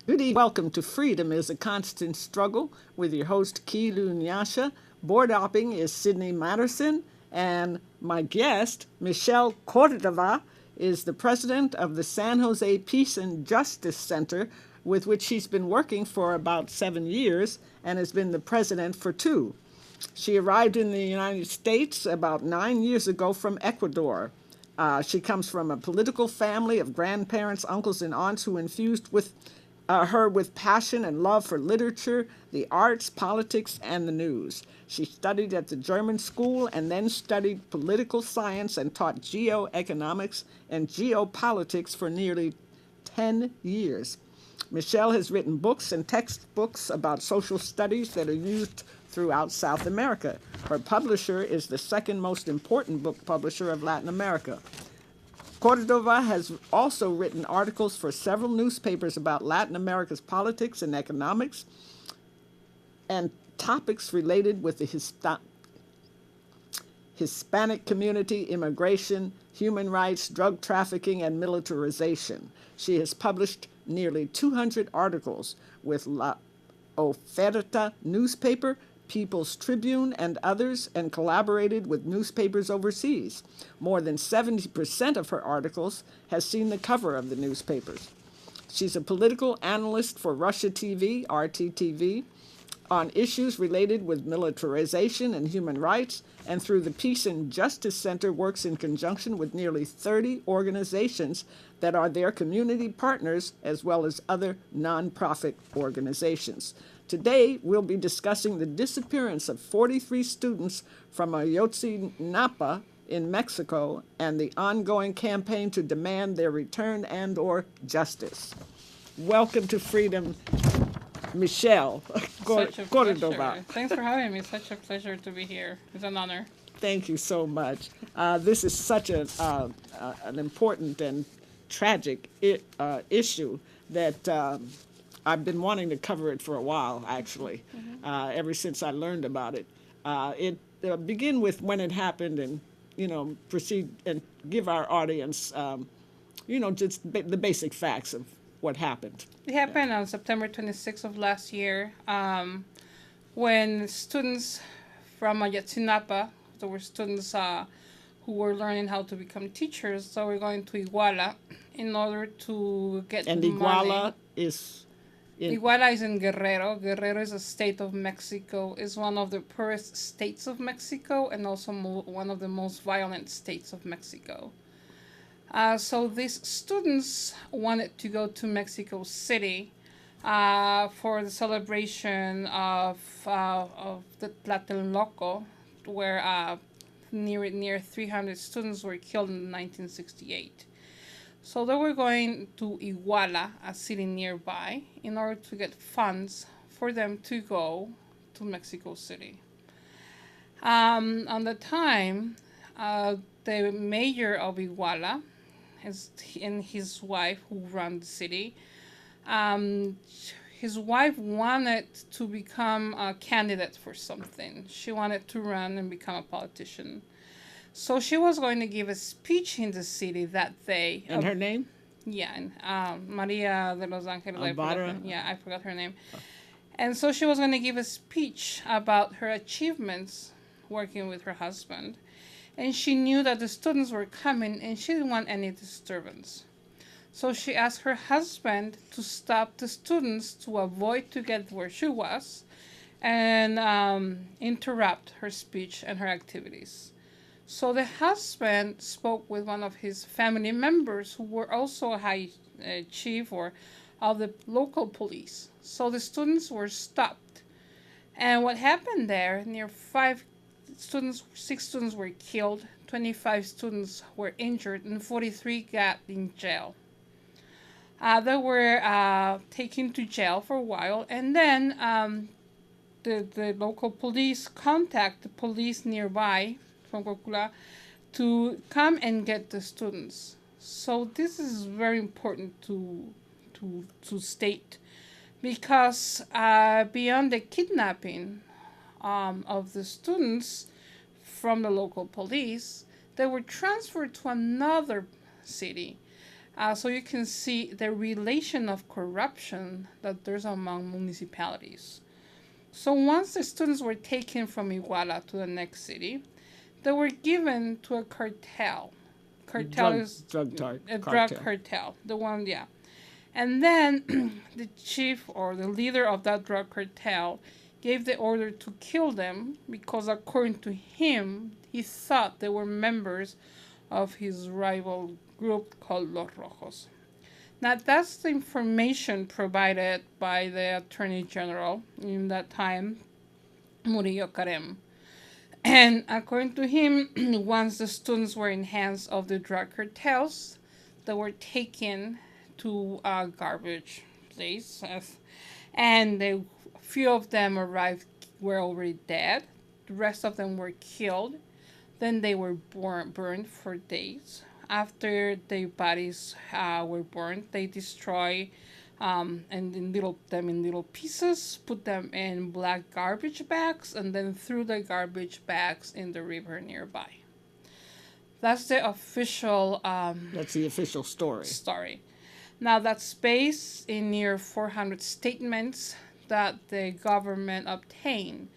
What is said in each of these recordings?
Welcome to Freedom is a Constant Struggle with your host, Kilu Nyasha. Board hopping is Sydney Matterson, and my guest, Michelle Cordova, is the president of the San Jose Peace and Justice Center, with which she's been working for about 7 years and has been the president for two. She arrived in the United States about 9 years ago from Ecuador. She comes from a political family of grandparents, uncles, and aunts who infused her with passion and love for literature, the arts, politics, and the news. She studied at the German school and then studied political science and taught geoeconomics and geopolitics for nearly 10 years. Michelle has written books and textbooks about social studies that are used throughout South America. Her publisher is the second most important book publisher of Latin America. Cordova has also written articles for several newspapers about Latin America's politics and economics and topics related with the Hispanic community, immigration, human rights, drug trafficking, and militarization. She has published nearly 200 articles with La Oferta newspaper, People's Tribune, and others, and collaborated with newspapers overseas. More than 70% of her articles has seen the cover of the newspapers. She's a political analyst for Russia TV, RTTV, on issues related with militarization and human rights, and through the Peace and Justice Center works in conjunction with nearly 30 organizations that are their community partners as well as other nonprofit organizations. Today, we'll be discussing the disappearance of 43 students from Ayotzinapa in Mexico and the ongoing campaign to demand their return and or justice. Welcome to Freedom, Michelle Such a Cordova. pleasure. Thanks for having me. Such a pleasure to be here. It's an honor. Thank you so much. This is such an important and tragic issue that I've been wanting to cover it for a while, actually, ever since I learned about it. It begin with when it happened and, proceed and give our audience, just the basic facts of what happened. It happened on September 26th of last year when students from Ayotzinapa, there were students who were learning how to become teachers, so we're going to Iguala in order to get And money. Iguala is Iguala is in Guerrero. Guerrero is a state of Mexico. It's one of the poorest states of Mexico and also one of the most violent states of Mexico. So these students wanted to go to Mexico City for the celebration of the Tlatelolco, where near 300 students were killed in 1968. So they were going to Iguala, a city nearby, in order to get funds for them to go to Mexico City. On the time, the mayor of Iguala and his wife, who run the city, his wife wanted to become a candidate for something. She wanted to run and become a politician. So she was going to give a speech in the city that day. and her name? Yeah, Maria de los Angeles. I forgot her name. Oh. And so she was going to give a speech about her achievements working with her husband. And she knew that the students were coming and she didn't want any disturbance. So she asked her husband to stop the students to avoid to get where she was and interrupt her speech and her activities. So the husband spoke with one of his family members who were also a high chief or of the local police. So the students were stopped. And what happened there, six students were killed, 25 students were injured, and 43 got in jail. They were taken to jail for a while, and then the local police contact the police nearby from Cocula to come and get the students. So this is very important to state because beyond the kidnapping of the students from the local police, they were transferred to another city So you can see the relation of corruption that there's among municipalities. So once the students were taken from Iguala to the next city, they were given to a cartel. Cartel Drug is a drug cartel. cartel. The one, yeah. And then the chief or the leader of that drug cartel gave the order to kill them because, according to him, he thought they were members of his rival group called Los Rojos. Now, that's the information provided by the Attorney General in that time, Murillo Carem. And according to him, once the students were in hands of the drug cartels, they were taken to a garbage place, and a few of them arrived were already dead. The rest of them were killed. Then they were burned for days. After their bodies were burned, they destroy and in little pieces, put them in black garbage bags, and then threw the garbage bags in the river nearby. That's the official That's the official story. story. Now that's based in near 400 statements that the government obtained.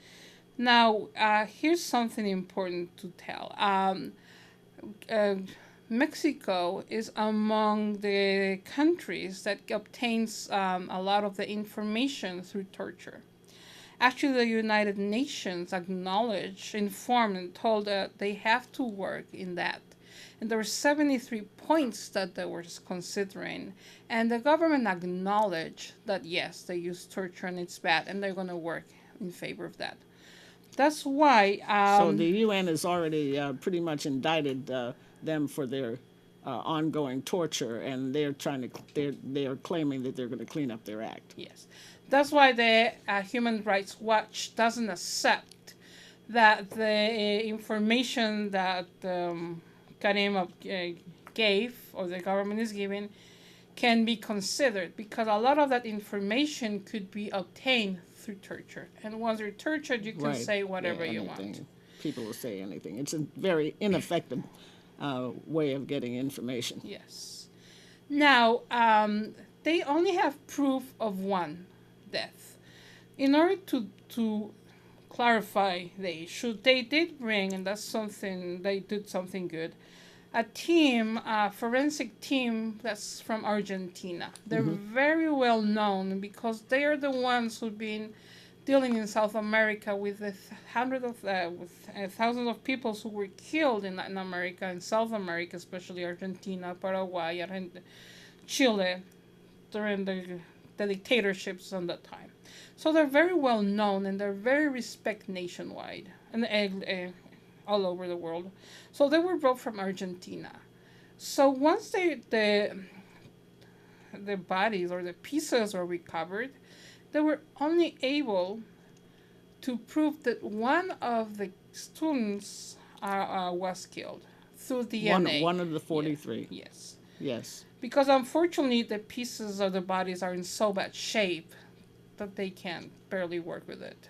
Now, here's something important to tell. Uh, Mexico is among the countries that obtains a lot of the information through torture. Actually, the United Nations acknowledged, informed, and told that they have to work in that. And there were 73 points that they were considering. And the government acknowledged that, yes, they use torture and it's bad, and they're going to work in favor of that. That's why. So the UN has already pretty much indicted them for their ongoing torture, and they're claiming that they're going to clean up their act. Yes. That's why the Human Rights Watch doesn't accept that the information that Karim gave, or the government is giving, can be considered, because a lot of that information could be obtained through torture. And once you're tortured, you can Right. say whatever Yeah, you anything. want. People will say anything. It's a very ineffective way of getting information. Yes. Now, they only have proof of one death. In order to clarify the issue, they did bring, and that's something, they did something good, a team, a forensic team that's from Argentina. They're very well known because they are the ones who've been dealing in South America with thousands of people who were killed in Latin America and South America, especially Argentina, Paraguay, and Chile, during the dictatorships on that time. So they're very well known and they're very respected nationwide and all over the world. So they were brought from Argentina. So once the bodies or the pieces were recovered, they were only able to prove that one of the students was killed through DNA. One of the 43. Yeah. Yes. Yes. Because unfortunately, the pieces of the bodies are in so bad shape that they can barely work with it.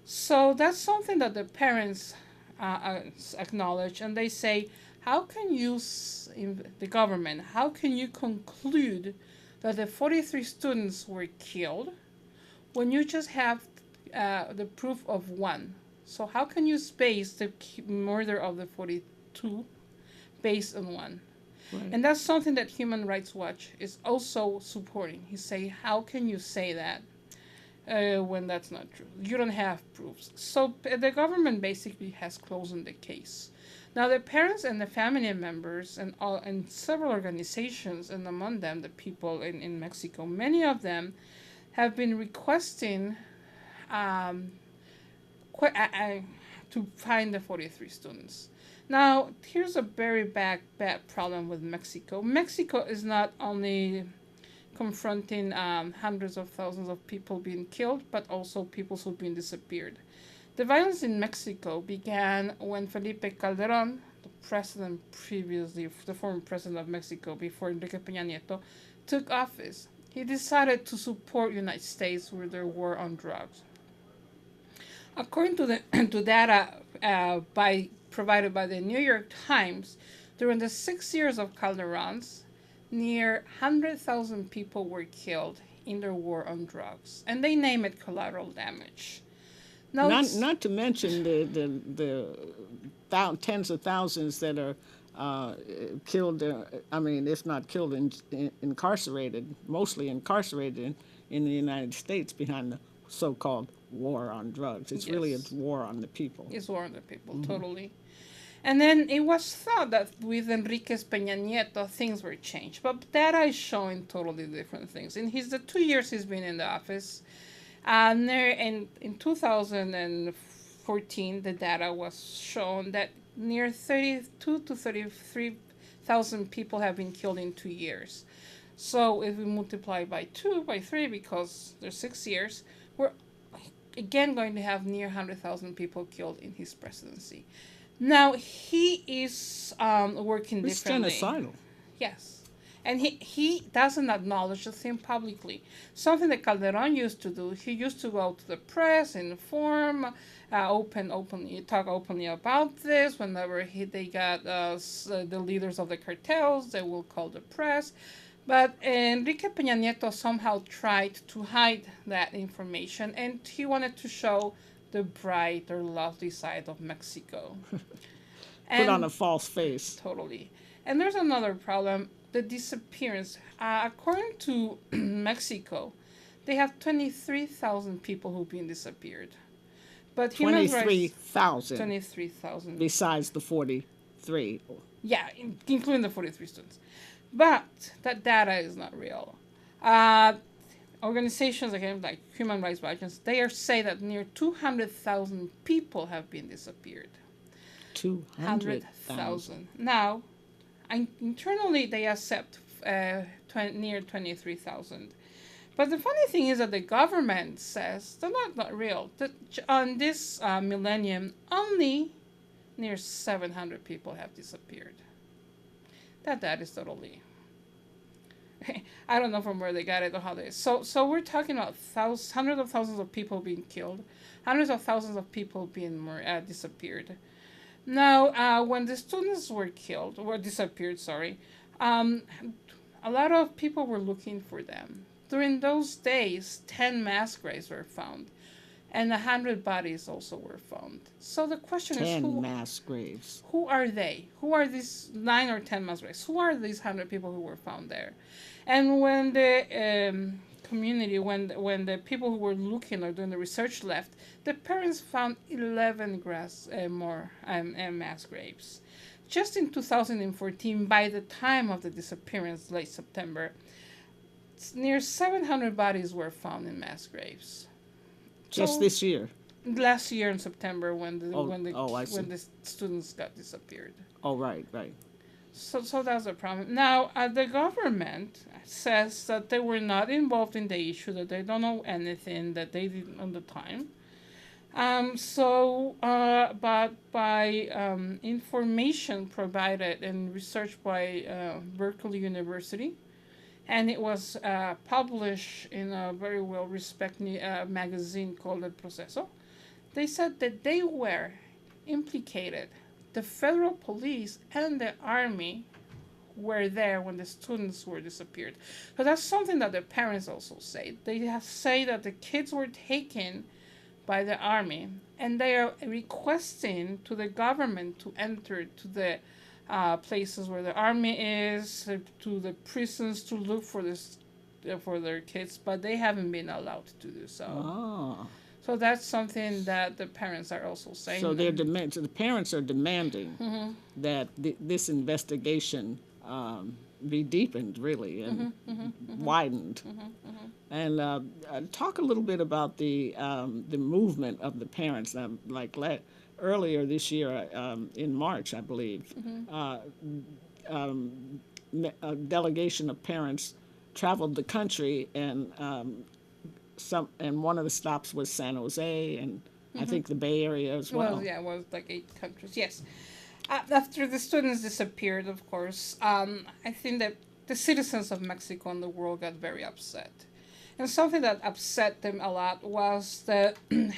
So that's something that the parents acknowledge, and they say, how can you, the government, how can you conclude that the 43 students were killed when you just have the proof of one? So how can you base the murder of the 42 based on one? Right. And that's something that Human Rights Watch is also supporting. He say, how can you say that when that's not true? You don't have proofs. So the government basically has closed the case. Now the parents and the family members and several organizations, and among them the people in Mexico, many of them have been requesting to find the 43 students. Now, here's a very bad problem with Mexico. Mexico is not only confronting hundreds of thousands of people being killed, but also people who've been disappeared. The violence in Mexico began when Felipe Calderón, the president previously, the former president of Mexico before Enrique Peña Nieto, took office. He decided to support United States with their war on drugs. According to the to data provided by the New York Times, during the 6 years of Calderón's, near 100,000 people were killed in their war on drugs, and they name it collateral damage. Now it's Not to mention tens of thousands that are killed. I mean, if not killed, incarcerated, mostly incarcerated in the United States behind the so-called war on drugs. It's really a yes, war on the people. it's war on the people, totally. And then it was thought that with Enriquez Peña Nieto things were changed, but data is showing totally different things. In the 2 years he's been in the office, in 2014, the data was shown that near 32 to 33,000 people have been killed in 2 years. So if we multiply by 2, by 3, because there's 6 years, we're again going to have near 100,000 people killed in his presidency. Now, he is working It's differently. genocidal. Yes. And he doesn't acknowledge the thing publicly. Something that Calderon used to do. He used to go to the press, inform, talk openly about this. Whenever they got the leaders of the cartels, they will call the press. But Enrique Peña Nieto somehow tried to hide that information, and he wanted to show the bright or lovely side of Mexico. Put on a false face. Totally. And there's another problem, the disappearance. According to Mexico, they have 23,000 people who've been disappeared. But human rights, 23,000 23,000. besides the 43. Yeah, including the 43 students. But that data is not real. Organizations again, like Human Rights Watch, they say that near 200,000 people have been disappeared. 200,000. Now, internally they accept near 23,000. But the funny thing is that the government says they're not real. That on this millennium, only near 700 people have disappeared. That is totally. I don't know from where they got it or how they. So we're talking about hundreds of thousands of people being killed, hundreds of thousands of people being disappeared. Now, when the students were disappeared, sorry, a lot of people were looking for them. During those days, 10 mass graves were found, and 100 bodies also were found. So the question is, 10 mass graves. Who are they? Who are these 9 or 10 mass graves? Who are these 100 people who were found there? And when the community, when the people who were looking or doing the research left, the parents found 11 more mass graves. Just in 2014, by the time of the disappearance, late September, near 700 bodies were found in mass graves. Just this year? Last year in September, when the students got disappeared. Oh, right. So that's a problem. Now, the government says that they were not involved in the issue, that they don't know anything, that they didn't at the time. But by information provided and research by Berkeley University, and it was published in a very well-respected magazine called El Proceso, they said that they were implicated. The federal police and the army were there when the students were disappeared. So that's something that the parents also say. They say that the kids were taken by the army, and they are requesting to the government to enter to the places where the army is, to the prisons to look for for their kids, but they haven't been allowed to do so. Oh. So that's something that the parents are also saying. So the parents are demanding that this investigation be deepened, really, and widened. And talk a little bit about the movement of the parents. Earlier this year, in March, I believe, a delegation of parents traveled the country, and one of the stops was San Jose, and I think the Bay Area as well. Well, yeah, it was like 8 countries. Yes. After the students disappeared, of course, I think that the citizens of Mexico and the world got very upset. And something that upset them a lot was that the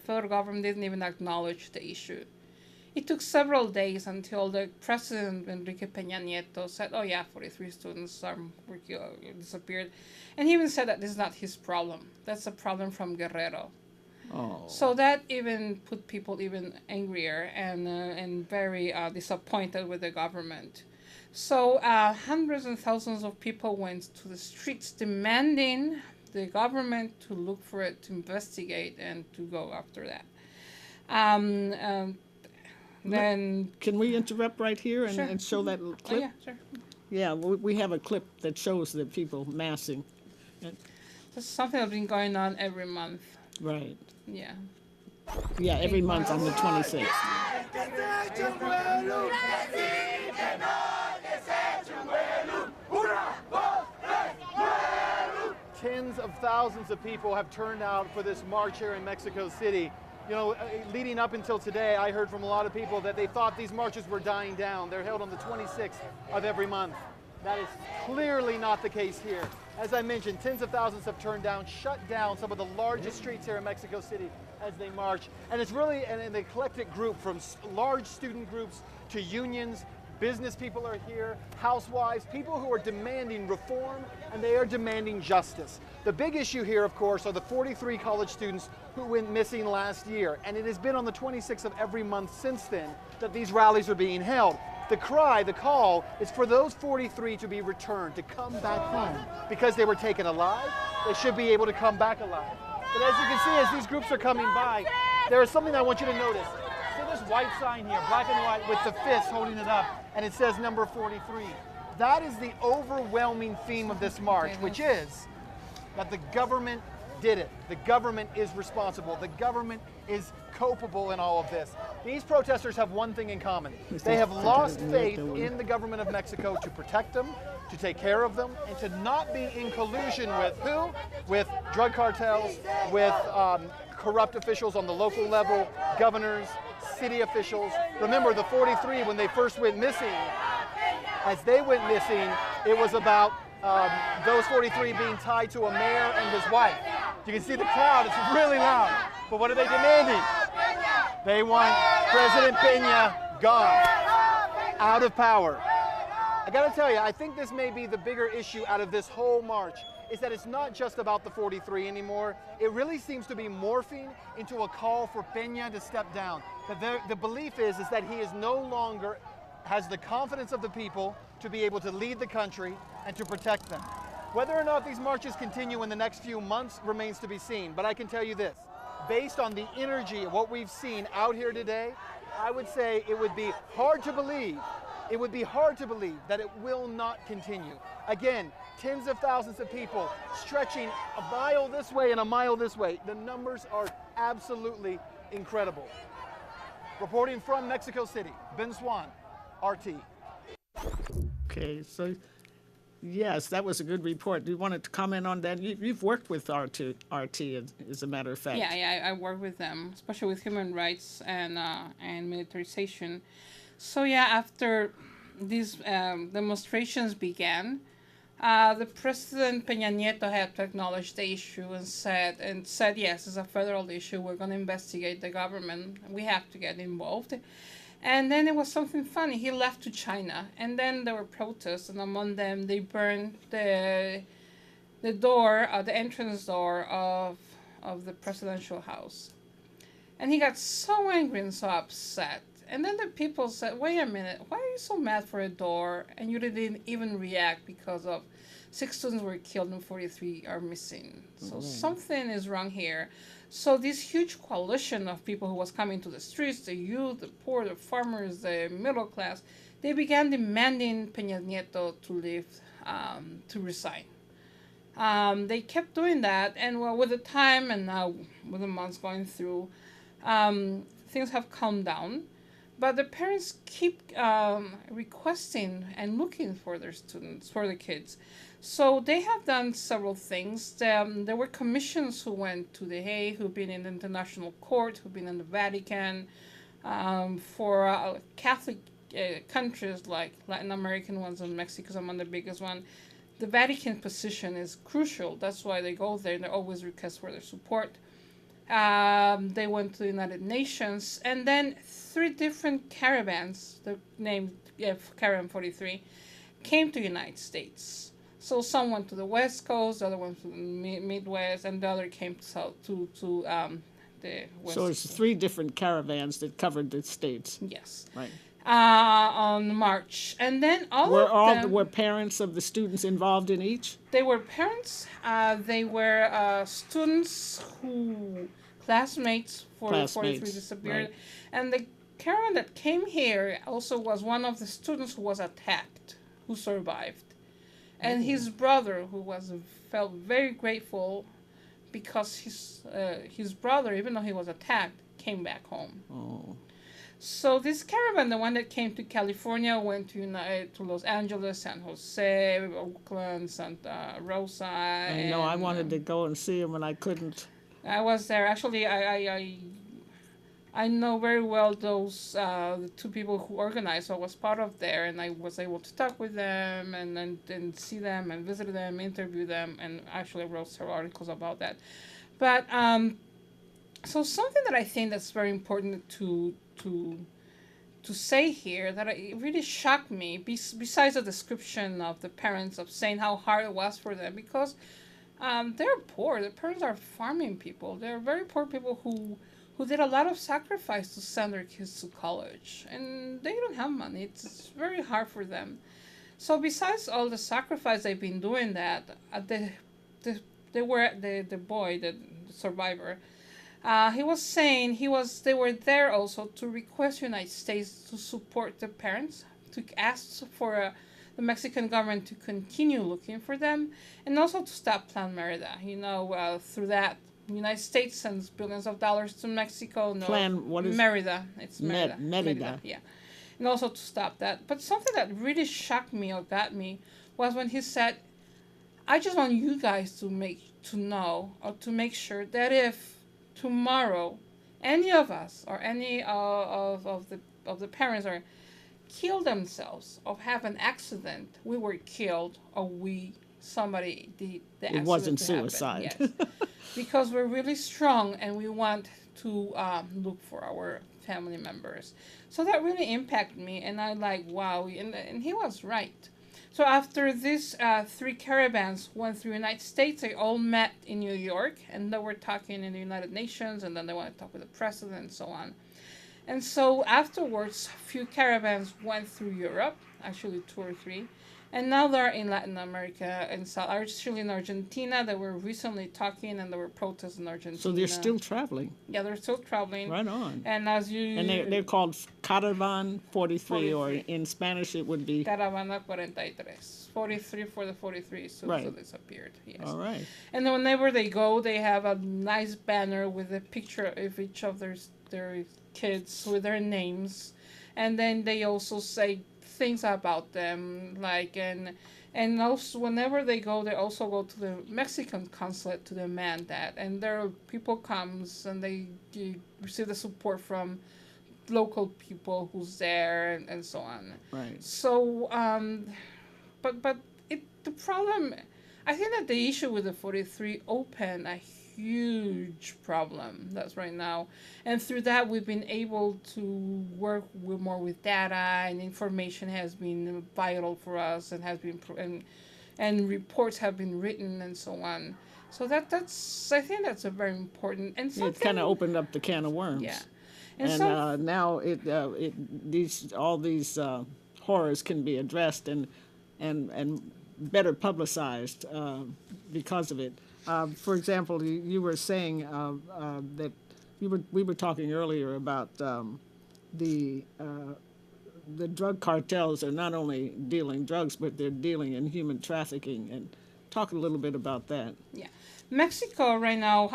federal government, didn't even acknowledge the issue. It took several days until the president, Enrique Peña Nieto, said, oh yeah, 43 students disappeared. And he even said that this is not his problem. That's a problem from Guerrero. Oh. So that even put people even angrier and very disappointed with the government. So hundreds and thousands of people went to the streets demanding the government to look for it, to investigate, and to go after that. Um, um, then Can we interrupt right here Sure. and show that oh clip? yeah, sure. Yeah, we have a clip that shows the people massing. This is something that's been going on every month. Right. Yeah. Yeah, every month on the 26th. Tens of thousands of people have turned out for this march here in Mexico City. You know, leading up until today, I heard from a lot of people that they thought these marches were dying down. They're held on the 26th of every month. That is clearly not the case here. As I mentioned, tens of thousands have shut down some of the largest streets here in Mexico City as they march. And it's really an eclectic group, from large student groups to unions. Business people are here, housewives, people who are demanding reform, and they are demanding justice. The big issue here, of course, are the 43 college students who went missing last year, and it has been on the 26th of every month since then that these rallies are being held. The cry, the call, is for those 43 to be returned, to come back home, because they were taken alive. They should be able to come back alive. But as you can see, as these groups are coming by, there is something I want you to notice. See this white sign here, black and white, with the fist holding it up, and it says number 43. That is the overwhelming theme of this march, which is that the government did it. The government is responsible. The government is culpable in all of this. These protesters have one thing in common. They have lost faith in the government of Mexico to protect them, to take care of them, and to not be in collusion with who? With drug cartels, with corrupt officials on the local level, governors, city officials. Remember, the 43, when they first went missing, as they went missing, it was about those 43 being tied to a mayor and his wife. You can see the crowd, it's really loud. But what are they demanding? They want President Peña gone, out of power. I gotta tell you, I think this may be the bigger issue out of this whole march, is that it's not just about the 43 anymore. It really seems to be morphing into a call for Peña to step down. That the belief is that he is no longer has the confidence of the people to be able to lead the country and to protect them. Whether or not these marches continue in the next few months remains to be seen, but I can tell you this, based on the energy of what we've seen out here today, I would say it would be hard to believe that it will not continue. Again, tens of thousands of people stretching a mile this way and a mile this way. The numbers are absolutely incredible. Reporting from Mexico City, Ben Swan, RT. Okay, so yes, that was a good report. Do you want to comment on that? You've worked with RT, as a matter of fact. Yeah, I work with them, especially with human rights and militarization. So yeah, after these demonstrations began, the President Peña Nieto had to acknowledge the issue and said, yes, it's a federal issue. We're going to investigate the government. We have to get involved. And then it was something funny. He left to China, and then there were protests, and among them they burned the door, the entrance door of the presidential house. And he got so angry and so upset. And then the people said, wait a minute, why are you so mad for a door? And you didn't even react because of 6 students were killed and 43 are missing. So something is wrong here. So this huge coalition of people who was coming to the streets, the youth, the poor, the farmers, the middle class, they began demanding Peña Nieto to leave, to resign. They kept doing that, and well, with the time and now with the months going through, things have calmed down. But the parents keep requesting and looking for their students, for the kids. So they have done several things. There were commissions who went to The Hague, who've been in the International Court, who've been in the Vatican, for Catholic countries like Latin American ones, and Mexico is among the biggest one. The Vatican position is crucial. That's why they go there, and they always request for their support. They went to the United Nations, and then three different caravans, the name Caravan 43, came to the United States. So some went to the West Coast, the other went to the Midwest, and the other came to the West. So it's three different caravans that covered the states. Yes. Right. On March, and then Were parents of the students involved in each? They were parents. They were students who classmates for the 43 disappeared, right. And the caravan that came here also was one of the students who was attacked, who survived, and his brother, who felt very grateful because his brother, even though he was attacked, came back home. Oh. So this caravan, the one that came to California, went to Los Angeles, San Jose, Oakland, Santa Rosa. I know. I wanted to go and see them, and I couldn't. I was there. Actually, I know very well those the two people who organized. So I was part of there, and I was able to talk with them and see them and visit them, interview them, and actually wrote several articles about that. But so something that I think that's very important to say here that it really shocked me, besides the description of the parents of saying how hard it was for them, because they're poor. The parents are farming people. They're very poor people who did a lot of sacrifice to send their kids to college, and they don't have money. It's very hard for them. So besides all the sacrifice they've been doing, that the boy, the survivor, he was saying they were there also to request the United States to support the parents, to ask for the Mexican government to continue looking for them, and also to stop Plan Merida. Through that, the United States sends billions of dollars to Mexico. Plan, what is Merida? It's Merida. Merida. Yeah. And also to stop that. But something that really shocked me or got me was when he said, I just want you guys to make sure that if tomorrow any of us or any of the parents are kill themselves or have an accident, we were killed, or somebody did the accident. It wasn't to suicide. Happen. Yes. Because we're really strong and we want to look for our family members. So that really impacted me, and I wow, and he was right. So after these three caravans went through the United States, they all met in New York, and they were talking in the United Nations, and then they want to talk with the president and so on. And so afterwards, a few caravans went through Europe, actually 2 or 3, and now they're in Latin America and actually in Argentina. They were recently talking, and there were protests in Argentina. So they're still traveling. Yeah, they're still traveling. Right on. And they're called Caravan 43, or in Spanish it would be Caravana 43. 43 for the 43 so disappeared. Yes. All right. And then whenever they go, they have a nice banner with a picture of each of their kids with their names, and then they also say things about them, and also whenever they also go to the Mexican consulate to demand that, and there people comes and they receive the support from local people who's there and so on. Right. So but the problem, I think that the issue with the 43 opened a huge problem that's right now, and through that we've been able to work more with data, and information has been vital for us, and has been and reports have been written and so on. So that's I think that's a very important, and it kind of opened up the can of worms. Yeah, and now all these horrors can be addressed and better publicized because of it. For example, you were saying that we were talking earlier about the drug cartels are not only dealing drugs, but they're dealing in human trafficking. And talk a little bit about that. Yeah. Mexico right now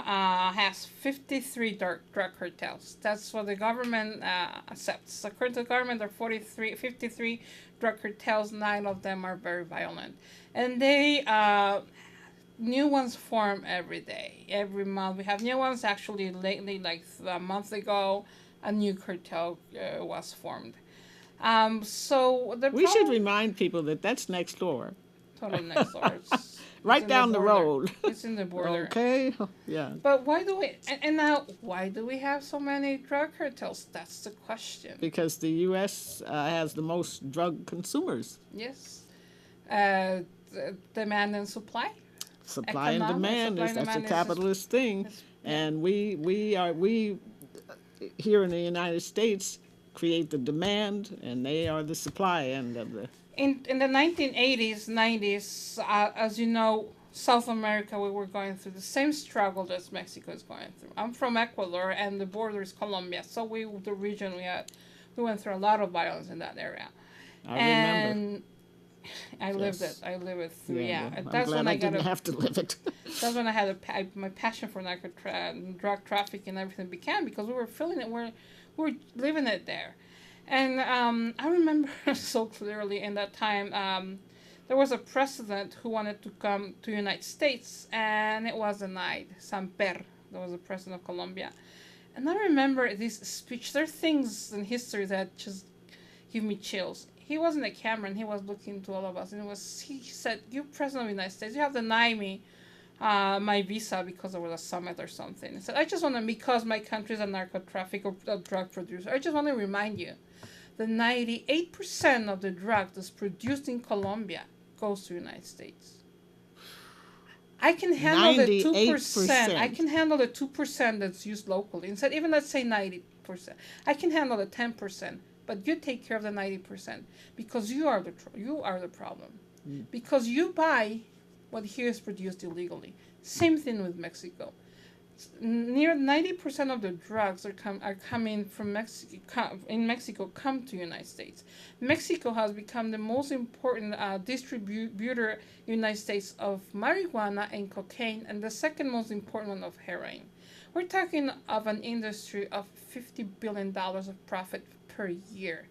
has 53 drug cartels. That's what the government accepts. According to the government, there are 53 drug cartels. 9 of them are very violent. And they new ones form every day, every month. We have new ones. Actually, lately, like a month ago, a new cartel was formed. So we should remind people that that's next door. Totally next door. right in down the border. road. It's in the border. Okay, yeah, But why do we, and now, why do we have so many drug cartels? That's the question. because the U.S. Has the most drug consumers. Yes. Demand and supply. Supply and demand is that's a capitalist thing, and we here in the United States create the demand, and they are the supply end of the. In the 1980s, 90s, as you know, South America, we were going through the same struggle that Mexico is going through. I'm from Ecuador, and the border is Colombia, so the region we went through a lot of violence in that area. I remember. And I lived it. I lived it through. Yeah, I'm that's glad when I got didn't have to live it. That's when I had my passion for drug trafficking and everything began, because we were feeling it. We were living it there, and I remember so clearly in that time. There was a president who wanted to come to the United States, and it was denied. Samper, that was the president of Colombia, and I remember this speech. There are things in history that just give me chills. He was in the camera and he was looking to all of us, and he said, "You president of the United States, you have denied me my visa because there was a summit or something." He said, "I just want to, because my country is a narco traffic or a drug producer, I just want to remind you that 98% of the drug that's produced in Colombia goes to the United States. I can handle the 2%. I can handle the 2% that's used locally. Instead, even let's say 90%. I can handle the 10%, but you take care of the 90% because you are the problem. Because you buy what here is produced illegally. Same thing with Mexico. Near 90% of the drugs are coming from Mexico. In Mexico, come to the United States. Mexico has become the most important distributor in the United States of marijuana and cocaine, and the second most important one of heroin. We're talking of an industry of $50 billion of profit per year.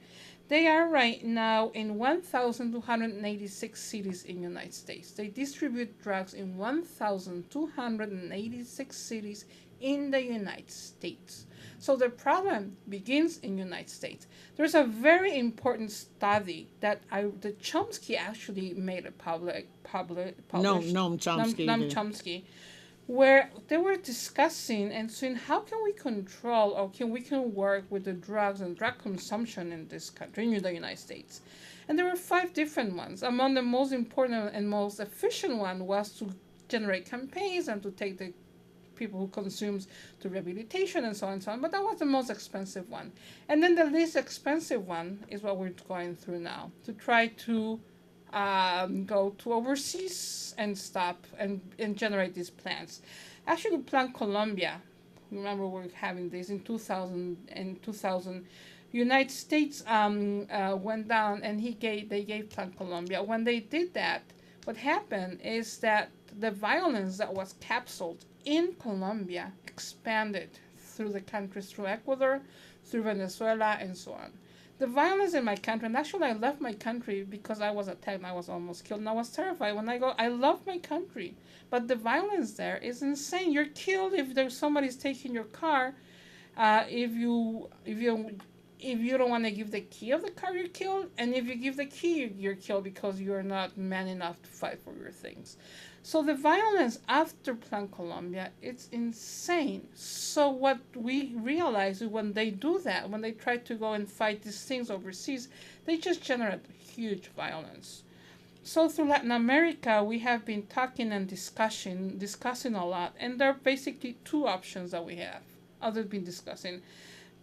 They are right now in 1,286 cities in the United States. They distribute drugs in 1,286 cities in the United States. So the problem begins in the United States. There's a very important study that the Chomsky actually made it published. Noam Chomsky. Where they were discussing and saying, how can we control, or we can work with the drugs and drug consumption in this country, in the United States. And there were 5 different ones. Among the most important and most efficient one was to generate campaigns and to take the people who consumes to rehabilitation and so on and so on. But that was the most expensive one. And then the least expensive one is what we're going through now, to try to go to overseas and stop and generate these plants. Actually, Plan Colombia, remember we're having this in 2000. United States went down and they gave Plan Colombia. When they did that, what happened is that the violence that was capsuled in Colombia expanded through the countries, through Ecuador, through Venezuela, and so on. The violence in my country, and actually I left my country because I was attacked and I was almost killed, and I was terrified. When I go, I love my country, but the violence there is insane. You're killed if there's somebody's taking your car. If you don't want to give the key of the car, you're killed, and if you give the key, you're killed because you're not man enough to fight for your things. So the violence after Plan Colombia, it's insane. So what we realize is when they do that, when they try to go and fight these things overseas, they just generate huge violence. So through Latin America, we have been talking and discussing a lot, and there are basically 2 options that we have. Others been discussing.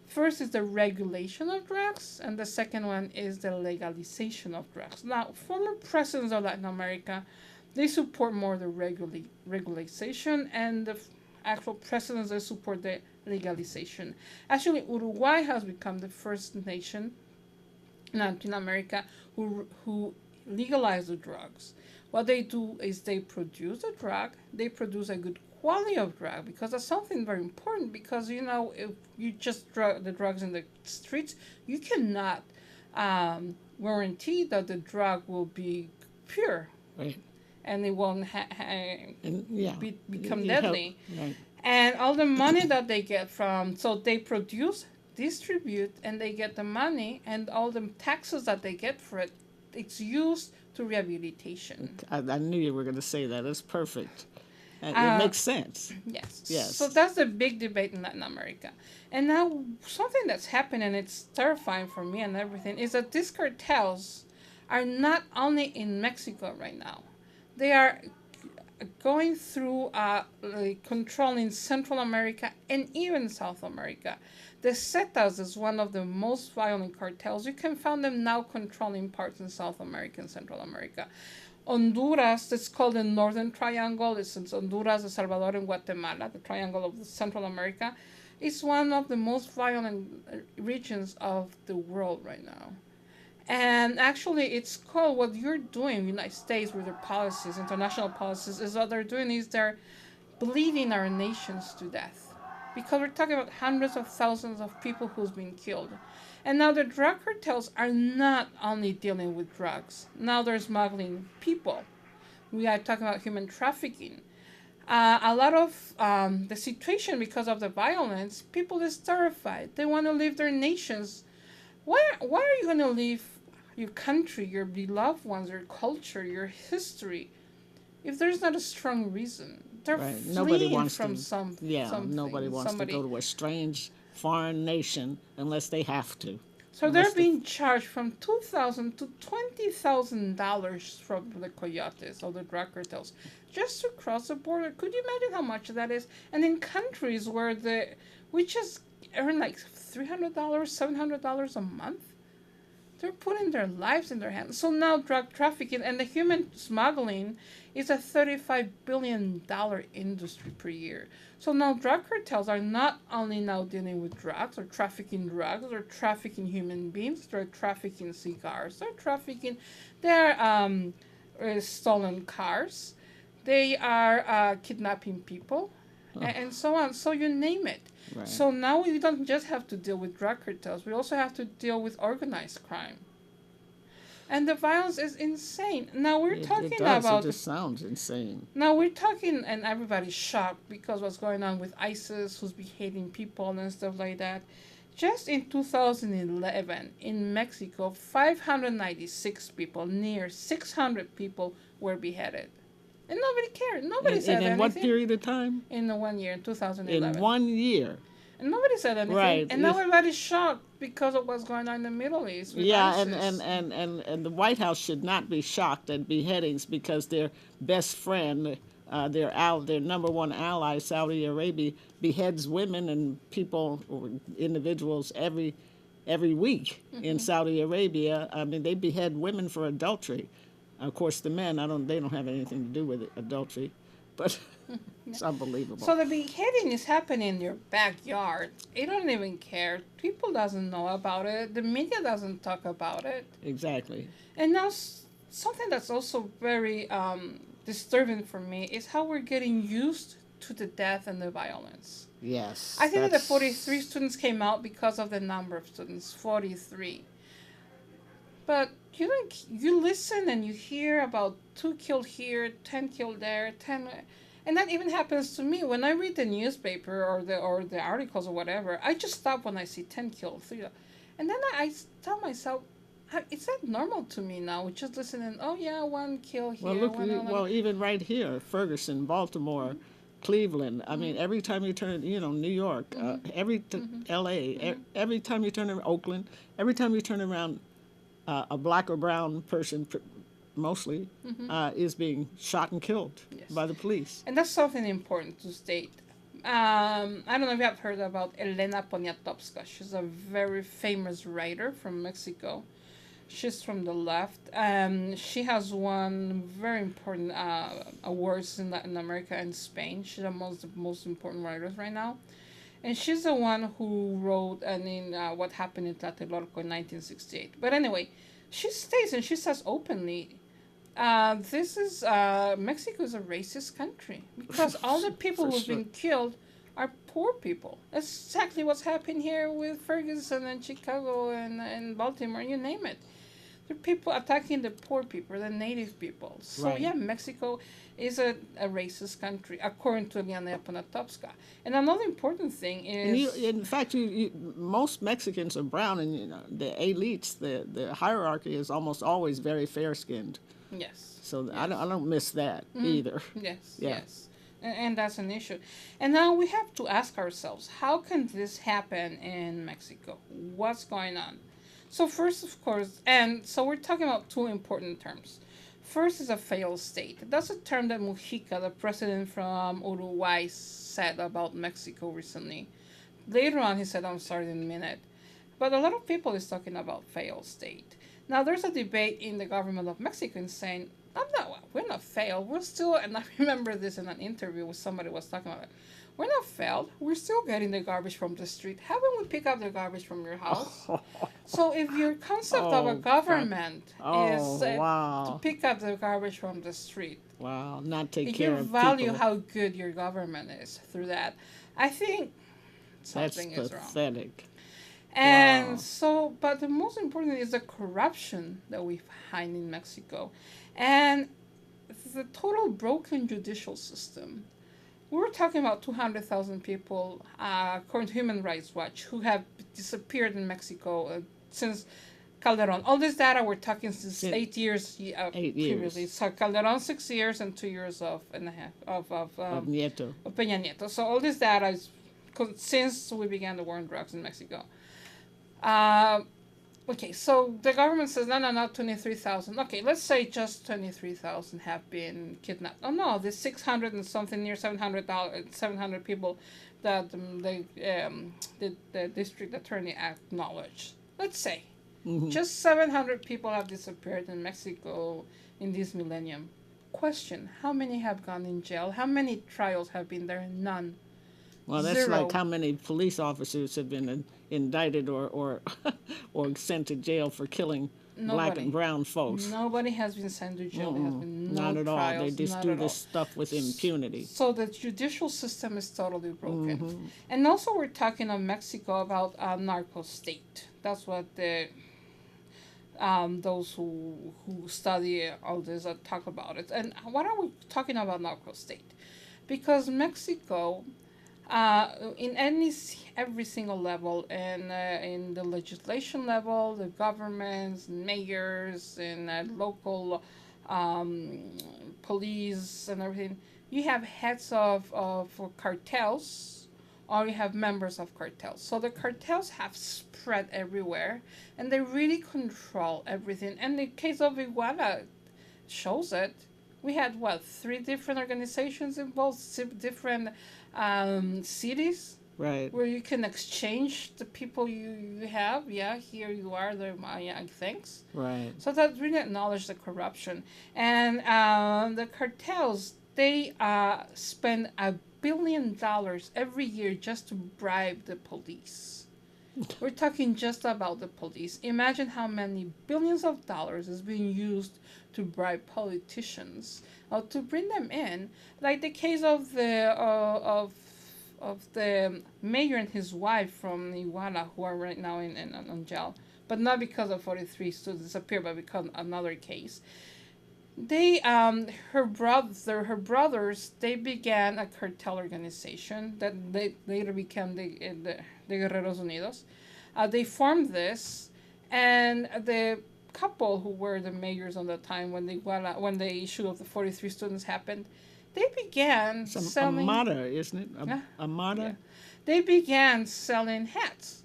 First is the regulation of drugs, and the second one is the legalization of drugs. Now, former presidents of Latin America, they support more the regulation, and the actual presidents, they support the legalization. Actually, Uruguay has become the first nation in Latin America who legalize the drugs. What they do is they produce a drug, they produce a good quality of drug, because that's something very important, because, if you just the drugs in the streets, you cannot guarantee that the drug will be pure. Right. And it won't become deadly. Right. And all the money that they get so they produce, distribute, and they get the money, and all the taxes that they get for it, it's used to rehabilitation. I knew you were going to say that. It's perfect. And it makes sense. Yes. Yes. So that's the big debate in Latin America. And now something that's happening, and it's terrifying for me and everything, is that these cartels are not only in Mexico right now. They are going through controlling Central America and even South America. The Zetas is one of the most violent cartels. You can find them now controlling parts in South America and Central America. Honduras, it's called the Northern Triangle. It's Honduras, El Salvador, and Guatemala, the triangle of Central America. It's one of the most violent regions of the world right now. And actually, it's called what you're doing in the United States with their policies, international policies, is what they're doing is they're bleeding our nations to death. Because we're talking about hundreds of thousands of people who's been killed. And now the drug cartels are not only dealing with drugs. Now they're smuggling people. We are talking about human trafficking. A lot of the situation because of the violence, people is terrified. They want to leave their nations. Why are you going to leave your country, your beloved ones, your culture, your history, if there's not a strong reason? They're fleeing from something. Nobody wants to go to a strange foreign nation unless they have to. So they're being charged from $2,000 to $20,000 from the coyotes or the drug cartels just to cross the border. Could you imagine how much that is? And in countries where we just earn like $300, $700 a month, they're putting their lives in their hands. So now drug trafficking and the human smuggling is a $35 billion industry per year. So now drug cartels are not only now dealing with drugs or trafficking drugs or trafficking human beings, they're trafficking cigars, they're trafficking stolen cars, they are kidnapping people, and so on. So you name it. Right. So now we don't just have to deal with drug cartels, we also have to deal with organized crime. And the violence is insane. Now we're talking about... It just sounds insane. Now we're talking, and everybody's shocked because what's going on with ISIS, who's beheading people and stuff like that. Just in 2011, in Mexico, 596 people, near 600 people were beheaded. And nobody cared. Nobody said anything. In what period of time? In the 1 year, in 2011. In 1 year. And nobody said anything. Right. And now everybody's shocked because of what's going on in the Middle East with ISIS. And the White House should not be shocked at beheadings because their best friend, their number one ally, Saudi Arabia, beheads women and people or individuals every week in Saudi Arabia. I mean, they behead women for adultery. Of course, the men, they don't have anything to do with adultery, but it's unbelievable. So the beheading is happening in your backyard. You don't even care. People doesn't know about it. The media doesn't talk about it. Exactly. And now something that's also very disturbing for me is how we're getting used to the death and the violence. Yes. I think that the 43 students came out because of the number of students, 43. But you listen and you hear about 2 killed here, 10 killed there, 10, and that even happens to me when I read the newspaper or the articles or whatever. I just stop when I see 10 killed, 3, and then I tell myself, is that normal to me now? Just listening. Oh yeah, 1 kill here. Well, even right here, Ferguson, Baltimore, Cleveland. I mean, every time you turn, New York, L.A. Every time you turn around Oakland, every time you turn around. A black or brown person, mostly, is being shot and killed by the police. And that's something important to state. I don't know if you have heard about Elena Poniatowska. She's a very famous writer from Mexico. She's from the left. She has won very important awards in Latin America and Spain. She's among the most important writers right now. And she's the one who wrote What Happened in Tlatelolco in 1968. But anyway, she states and she says openly, Mexico is a racist country because all the people who've been killed are poor people. That's exactly what's happened here with Ferguson and Chicago and Baltimore, you name it. There are people attacking the poor people, the native people. So right. Yeah, Mexico is a racist country, according to Elena Poniatowska. And another important thing is... in fact, most Mexicans are brown, and the elites, the hierarchy is almost always very fair-skinned. Yes. So Yes. I don't miss that either. Yes. Yeah. Yes. And that's an issue. And now we have to ask ourselves, how can this happen in Mexico? What's going on? So first, of course, and so we're talking about two important terms. First is a failed state. That's a term that Mujica, the president from Uruguay, said about Mexico recently. Later on, he said, I'm sorry, in a minute. But a lot of people is talking about failed state. Now, there's a debate in the government of Mexico in saying, we're not failed. We're still, and I remember this in an interview with somebody was talking about it. We're not failed. We're still getting the garbage from the street. Haven't we pick up the garbage from your house? So if your concept of a Oh, government Oh, is to wow. pick up the garbage from the street, Wow. Not take if care you of value people. how good your government is through that, I think That's something is wrong. pathetic. And Wow. so, but the most important is the corruption that we find in Mexico and the total broken judicial system. We're talking about 200,000 people, according to Human Rights Watch, who have disappeared in Mexico since Calderon. All this data we're talking since 8 years 8 years. previously. So Calderon 6 years and 2 years and a half Of Nieto. of Peña Nieto. So all this data is since we began the war on drugs in Mexico. Okay, so the government says, no, 23,000. Okay, let's say just 23,000 have been kidnapped. Oh, no, the 600 and something, near 700 people that the district attorney acknowledged. Let's say just 700 people have disappeared in Mexico in this millennium. Question, how many have gone in jail? How many trials have been there? None. Well, that's Zero. like how many police officers have been indicted or or sent to jail for killing black Nobody. and brown folks. Nobody has been sent to jail. There has been no Not at all. trials. They just not do at this all. stuff with impunity. So the judicial system is totally broken. And also we're talking of Mexico about a narco state. That's what the those who study all this talk about it. And what are we talking about narco state? Because Mexico, in every single level, and in the legislation level, the governments, mayors, and local police and everything, you have heads of cartels, or you have members of cartels. So the cartels have spread everywhere, and they really control everything. And the case of Iguala shows it. We had, 3 different organizations involved, different cities Right. where you can exchange the people you have. Yeah, here you are, there, thanks. Right. So that really acknowledged the corruption. And the cartels, they spend $1 billion every year just to bribe the police. We're talking just about the police. Imagine how many billions of dollars is being used to bribe politicians or to bring them in. Like the case of the mayor and his wife from Iguala, who are right now in jail, but not because of 43 students disappeared, but because of another case. They her brothers, they began a cartel organization that they later became the Guerreros Unidos. They formed this, and the couple who were the mayors on the time when the issue of the 43 students happened, they began selling Amada, isn't it? Yeah. Amada? Yeah. They began selling hats.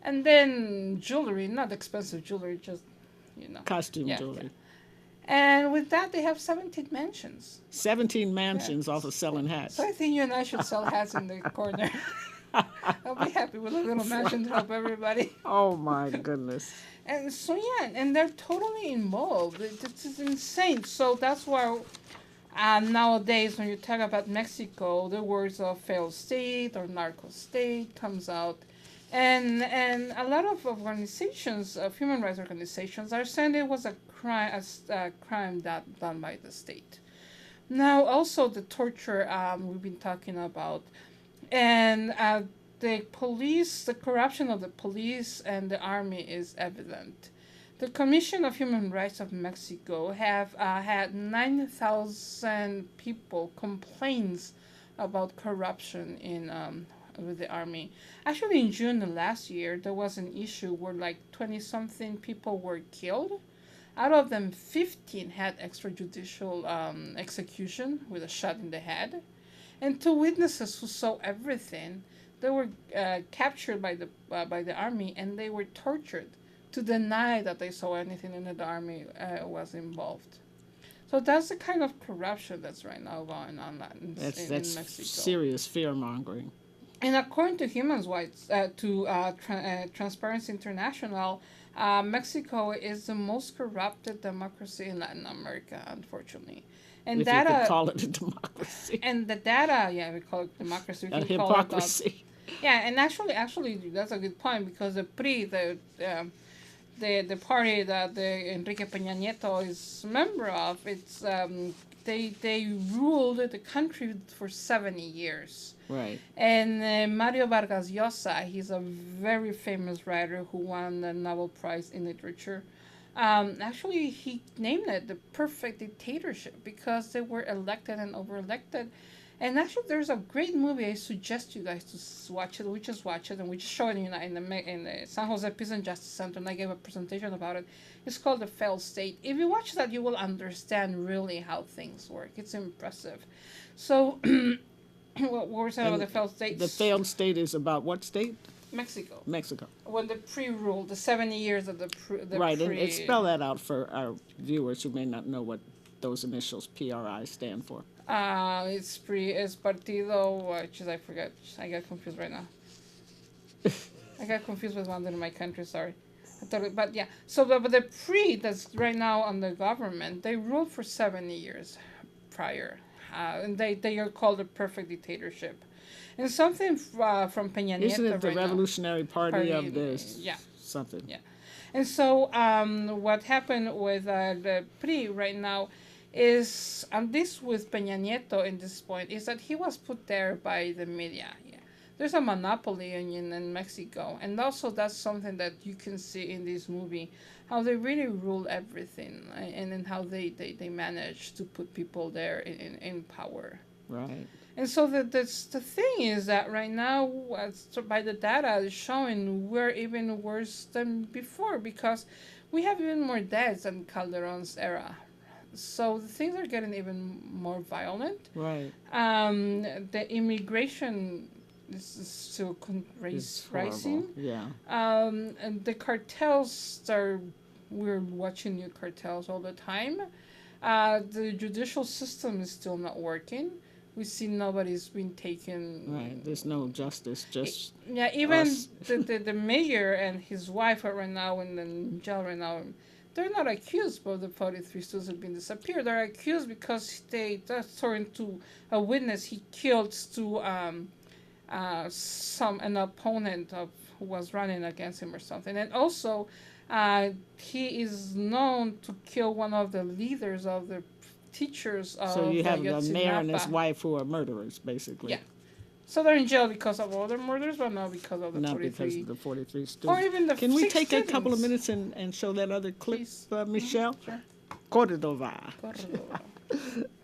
And then jewelry, not expensive jewelry, just Costume Yeah, jewelry. And with that, they have 17 mansions. 17 mansions off of selling hats. So I think you and I should sell hats in the corner. I'll be happy with a little mansion to help everybody. Oh my goodness. And so, yeah, and they're totally involved. It's insane. So that's why nowadays, when you talk about Mexico, the words of failed state or narco state comes out. And a lot of organizations, human rights organizations, are saying it was a crime done by the state. Now, also the torture we've been talking about, and the police, the corruption of the police and the army is evident. The Commission of Human Rights of Mexico have had 9,000 people complaints about corruption in with the army. Actually, in June of last year, there was an issue where like 20-something people were killed Out of them, 15 had extrajudicial execution with a shot in the head. And 2 witnesses who saw everything, they were captured by the army, and they were tortured to deny that they saw anything and that the army was involved. So that's the kind of corruption that's right now going on in Mexico. Serious fear-mongering. And according to Human Rights, Transparency International, Mexico is the most corrupted democracy in Latin America, unfortunately. And if data, you could call it a democracy. And the data, yeah, we call it democracy. A hypocrisy. Yeah, and actually, that's a good point, because the PRI, the party that Enrique Peña Nieto is a member of, it's they ruled the country for 70 years. Right. And Mario Vargas Llosa, he's a very famous writer who won the Nobel Prize in Literature. Actually, he named it the perfect dictatorship because they were elected and over-elected. And actually, there's a great movie I suggest you guys to watch it. We just watch it, and we just show it in the San Jose Peace and Justice Center, and I gave a presentation about it. It's called The Failed State. If you watch that, you will understand really how things work. It's impressive. So, what were we saying about the failed state? The failed state is about what state? Mexico. Mexico. When the PRI ruled, the 70 years of the right, PRI. and spell that out for our viewers who may not know what those initials PRI stand for. It's Partido, which is, I forget. I got confused right now. I got confused with one in my country, sorry. But yeah, so but the PRI that's right now on the government, they ruled for 70 years prior. And they are called the perfect dictatorship. And something from Peña Nieto. Isn't it the right Revolutionary Party of this? Yeah. Something. Yeah. And so what happened with the PRI right now is, and this with Peña Nieto in this point, is that he was put there by the media. Yeah. There's a monopoly in Mexico. And also that's something that you can see in this movie, how they really rule everything, and then how they manage to put people there in power. Right. And so the thing is that right now, by the data is showing, we're even worse than before, because we have even more deaths than Calderon's era. So the things are getting even more violent. Right. The immigration is still rising. Yeah. And the cartels we're watching new cartels all the time. The judicial system is still not working. We see nobody's been taken. Right. There's no justice. Just yeah. Even us. the mayor and his wife are right now in jail right now. They're not accused, but the 43 students have been disappeared. They're accused because according to a witness, he killed an opponent who was running against him or something, and also he is known to kill one of the leaders of the teachers of So you have the mayor and his Ayotzinapa. wife who are murderers, basically. Yeah. So they're in jail because of other murders, but not because of the Not 43. because of the 43 students. Or even the Can we 6 take a couple of students. minutes and show that other clip, Please. Michelle? Sure. Cordova. Cordova.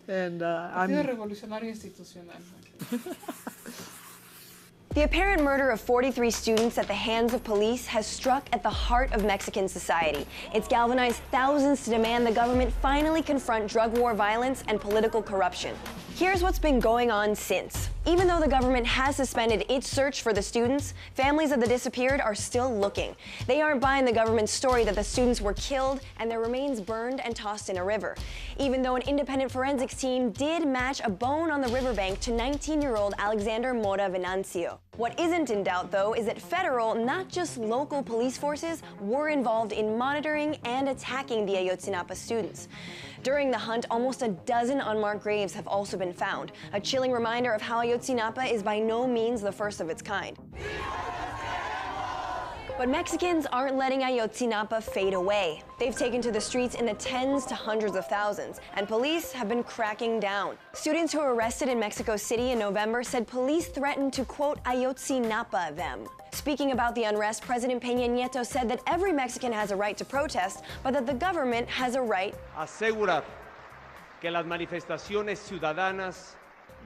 And Partido Revolucionario Institucional. The apparent murder of 43 students at the hands of police has struck at the heart of Mexican society. It's galvanized thousands to demand the government finally confront drug war violence and political corruption. Here's what's been going on since. Even though the government has suspended its search for the students, families of the disappeared are still looking. They aren't buying the government's story that the students were killed and their remains burned and tossed in a river. Even though an independent forensics team did match a bone on the riverbank to 19-year-old Alexander Mora Venancio. What isn't in doubt, though, is that federal, not just local police forces were involved in monitoring and attacking the Ayotzinapa students. During the hunt, almost a dozen unmarked graves have also been found, a chilling reminder of how Ayotzinapa is by no means the first of its kind. But Mexicans aren't letting Ayotzinapa fade away. They've taken to the streets in the tens to hundreds of thousands, and police have been cracking down. Students who were arrested in Mexico City in November said police threatened to, quote, Ayotzinapa them. Speaking about the unrest, President Peña Nieto said that every Mexican has a right to protest, but that the government has a right asegurar que las manifestaciones ciudadanas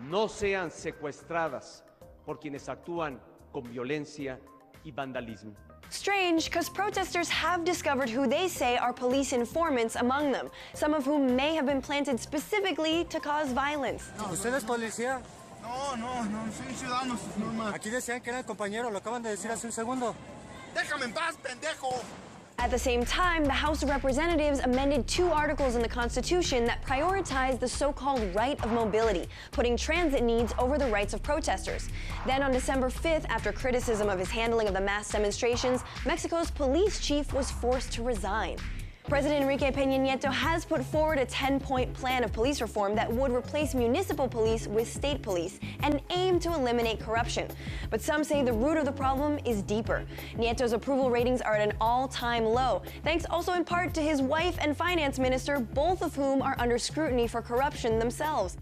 no sean secuestradas por quienes actúan con violencia y vandalismo. Strange, because protesters have discovered who they say are police informants among them, some of whom may have been planted specifically to cause violence. ¿Usted es policía? No, soy ciudadano, normal. Aquí decían que era el compañero, lo acaban de decir hace un segundo. Déjame en paz, pendejo. At the same time, the House of Representatives amended 2 articles in the Constitution that prioritize the so-called right of mobility, putting transit needs over the rights of protesters. Then on December 5th, after criticism of his handling of the mass demonstrations, Mexico's police chief was forced to resign. President Enrique Peña Nieto has put forward a 10-point plan of police reform that would replace municipal police with state police and aim to eliminate corruption. But some say the root of the problem is deeper. Nieto's approval ratings are at an all-time low, thanks also in part to his wife and finance minister, both of whom are under scrutiny for corruption themselves.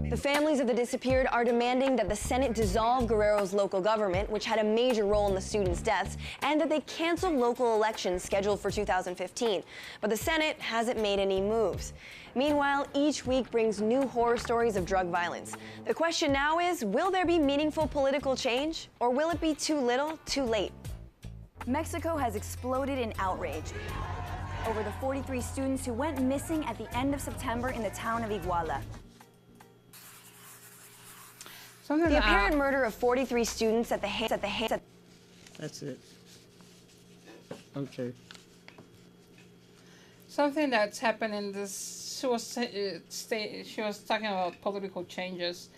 The families of the disappeared are demanding that the Senate dissolve Guerrero's local government, which had a major role in the students' deaths, and that they cancel local elections scheduled for 2015. But the Senate hasn't made any moves. Meanwhile, each week brings new horror stories of drug violence. The question now is, will there be meaningful political change, or will it be too little, too late? Mexico has exploded in outrage over the 43 students who went missing at the end of September in the town of Iguala. The apparent murder of 43 students at the hands of That's it. Okay. Something that's happened in this, she was talking about political changes.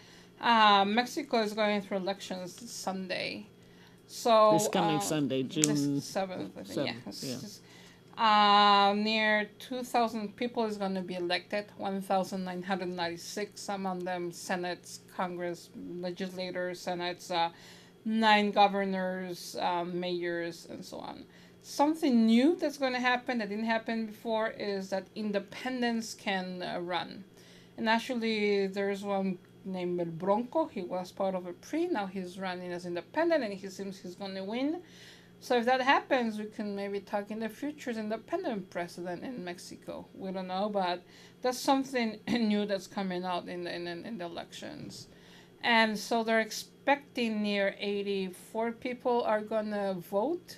Mexico is going through elections this Sunday. So This coming Sunday, June this 7th, I think. 7th, Yeah. yeah. Near 2,000 people is going to be elected, 1,996, among them Senates, Congress, legislators, Senates, 9 governors, mayors, and so on. Something new that's going to happen that didn't happen before is that independents can run. And actually, there's one named El Bronco. He was part of a PRI. Now he's running as independent, and he seems he's going to win. So if that happens, we can maybe talk in the future as independent president in Mexico. We don't know, but that's something new that's coming out in the elections. And so they're expecting near 84 people are going to vote.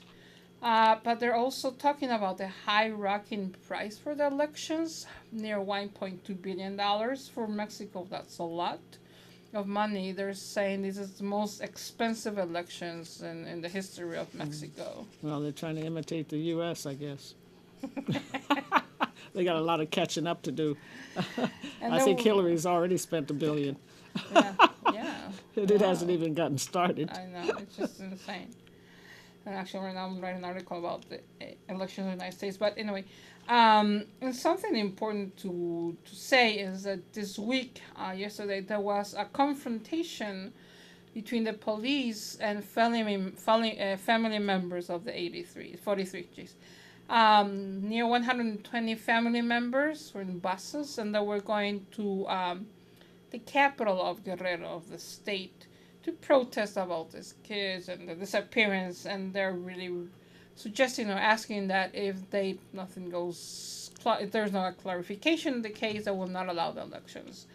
But they're also talking about the high rocking price for the elections, near $1.2 billion for Mexico. That's a lot of money. They're saying this is the most expensive elections in the history of Mexico. Well, they're trying to imitate the U.S., I guess. They got a lot of catching up to do. I think Hillary's already spent $1 billion. Yeah. It hasn't even gotten started. I know, it's just insane. And actually, right now I'm writing an article about the elections in the United States. But anyway, and something important to say is that this week, yesterday, there was a confrontation between the police and family members of the 43. Near 120 family members were in buses, and they were going to the capital of Guerrero, of the state, to protest about these kids and the disappearance, and they're really suggesting or asking that if nothing goes, if there's no clarification in the case, they will not allow the elections.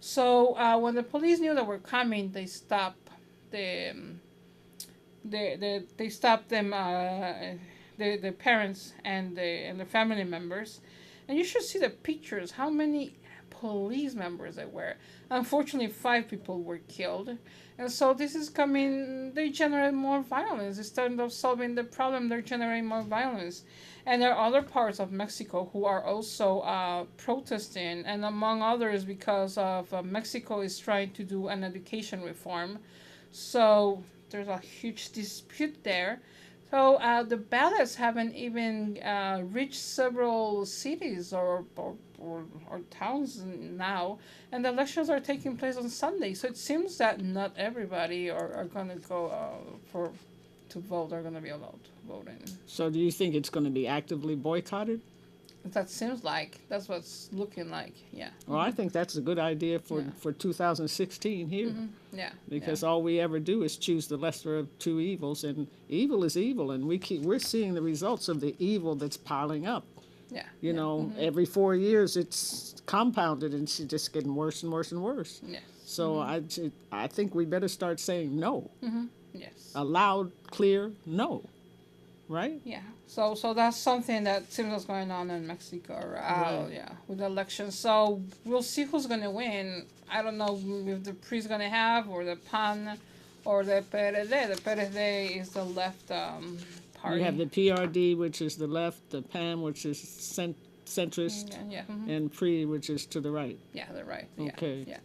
So when the police knew that were coming, they stopped the parents and the family members, and you should see the pictures. How many police members there were? Unfortunately, 5 people were killed. And so this is coming, they generate more violence. Instead of solving the problem, they're generating more violence. And there are other parts of Mexico who are also protesting, and among others because of Mexico is trying to do an education reform. So there's a huge dispute there. So the ballots haven't even reached several cities or towns now, and the elections are taking place on Sunday. So it seems that not everybody are going to go to vote. Are going to be allowed voting. So do you think it's going to be actively boycotted? That seems like that's what's looking like. Yeah. Well, I think that's a good idea for 2016 here. Mm-hmm. Yeah. Because all we ever do is choose the lesser of two evils, and evil is evil, and we're seeing the results of the evil that's piling up. Yeah. You know, every 4 years it's compounded, and it's just getting worse and worse and worse. Yeah. So I think we better start saying no. Yes. A loud, clear no. right? Yeah. So that's something that seems that's going on in Mexico. Right. Yeah, with the elections. So we'll see who's gonna win. I don't know if the PRI's gonna have or the PAN or the PRD. The PRD is the left party. You have the PRD, which is the left, the PAN, which is centrist, Yeah. and PRI, which is to the right. Yeah, they're right. Yeah, Okay. Yeah.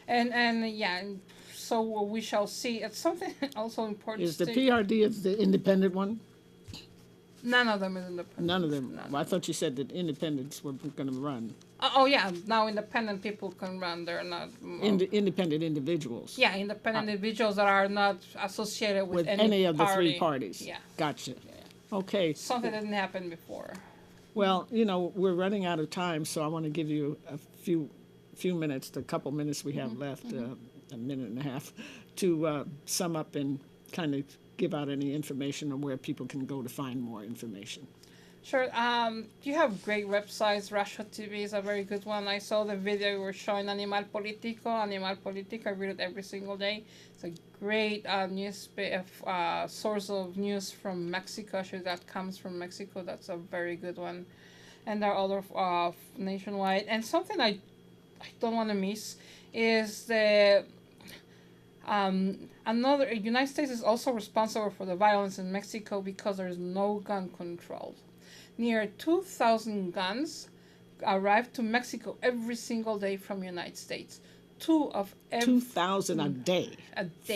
And yeah, so we shall see. It's something also important. Is the PRD is the independent one? None of them is independent. None of them. Well, I thought you said that independents were going to run. Oh yeah, now independent people can run. They're not. Independent individuals. Yeah, independent individuals that are not associated with any of the party. three parties. Yeah. Gotcha. Okay. Something that didn't happen before. Well, we're running out of time, so I want to give you a few minutes, the couple minutes we have left, a minute and a half, to sum up and kind of give out any information on where people can go to find more information. Sure. You have great websites. Russia TV is a very good one. I saw the video you were showing, Animal Politico. Animal Politico, I read it every single day. It's a great source of news from Mexico. Actually, that comes from Mexico. That's a very good one. And there are other nationwide. And something I don't want to miss is the United States is also responsible for the violence in Mexico because there is no gun control. Near 2,000 guns arrive to Mexico every single day from United States. 2,000 a day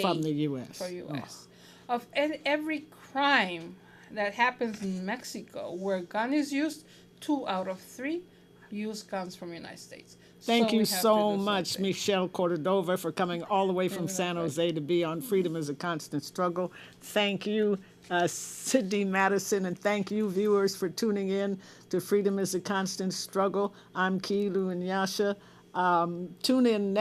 from the U.S. For U.S. Of every crime that happens in Mexico where a gun is used, 2 out of 3 use guns from the United States. Thank you so much, Michelle Cordova, for coming all the way from San Jose to be on Freedom is a Constant Struggle. Thank you, Sydney Madison, and thank you, viewers, for tuning in to Freedom is a Constant Struggle. I'm Kilu Nyasha. Tune in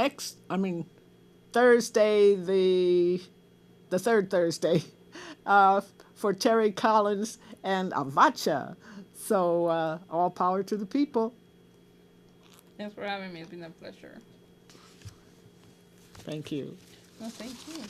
Thursday, the third Thursday, for Terry Collins and Avacha. So all power to the people. Thanks for having me. It's been a pleasure. Thank you. No, thank you.